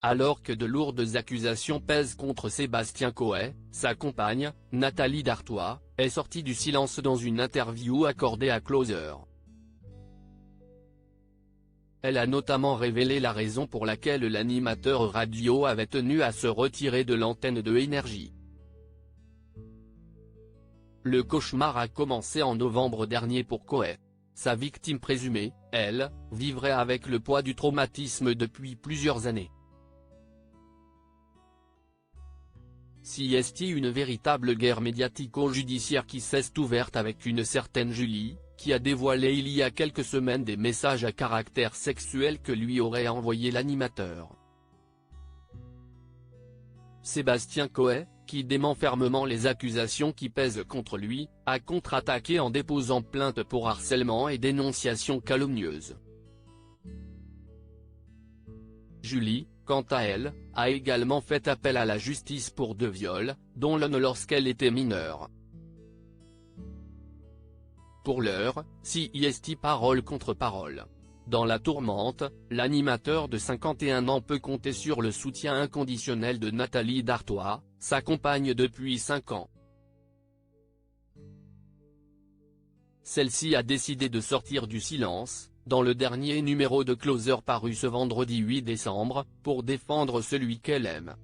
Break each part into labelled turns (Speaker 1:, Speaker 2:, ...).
Speaker 1: Alors que de lourdes accusations pèsent contre Sébastien Coé, sa compagne, Nathalie Dartois, est sortie du silence dans une interview accordée à Closer. Elle a notamment révélé la raison pour laquelle l'animateur radio avait tenu à se retirer de l'antenne de Énergie. Le cauchemar a commencé en novembre dernier pour Coé. Sa victime présumée, elle, vivrait avec le poids du traumatisme depuis plusieurs années. Si est une véritable guerre médiatico-judiciaire qui s'est ouverte avec une certaine Julie, qui a dévoilé il y a quelques semaines des messages à caractère sexuel que lui aurait envoyé l'animateur. Sébastien Coé, qui dément fermement les accusations qui pèsent contre lui, a contre-attaqué en déposant plainte pour harcèlement et dénonciation calomnieuse. Julie, quant à elle, a également fait appel à la justice pour 2 viols, dont l'un lorsqu'elle était mineure. Pour l'heure, si est parole contre parole. Dans la tourmente, l'animateur de 51 ans peut compter sur le soutien inconditionnel de Nathalie Dartois, sa compagne depuis 5 ans. Celle-ci a décidé de sortir du silence, dans le dernier numéro de Closer paru ce vendredi 8 décembre, pour défendre celui qu'elle aime.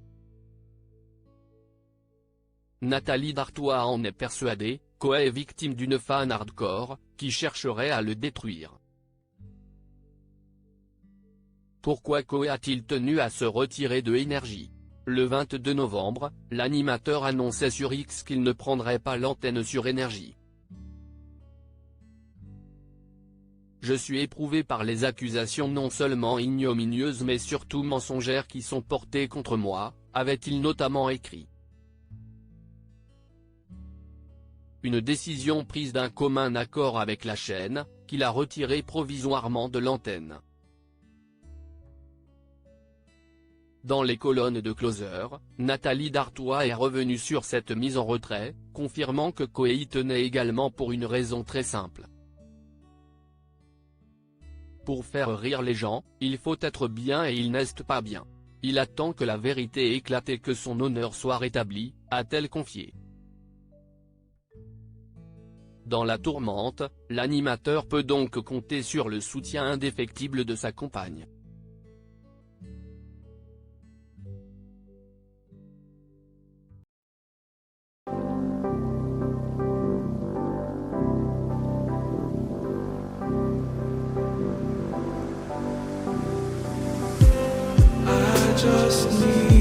Speaker 1: Nathalie Dartois en est persuadée, Coé est victime d'une fan hardcore, qui chercherait à le détruire. Pourquoi Coé a-t-il tenu à se retirer de Énergie? Le 22 novembre, l'animateur annonçait sur X qu'il ne prendrait pas l'antenne sur Énergie. Je suis éprouvé par les accusations non seulement ignominieuses mais surtout mensongères qui sont portées contre moi, avait-il notamment écrit. Une décision prise d'un commun accord avec la chaîne, qui l'a retiré provisoirement de l'antenne. Dans les colonnes de Closer, Nathalie Dartois est revenue sur cette mise en retrait, confirmant que Coé y tenait également pour une raison très simple. Pour faire rire les gens, il faut être bien et il n'est pas bien. Il attend que la vérité éclate et que son honneur soit rétabli, a-t-elle confié. Dans la tourmente, l'animateur peut donc compter sur le soutien indéfectible de sa compagne.
Speaker 2: Just need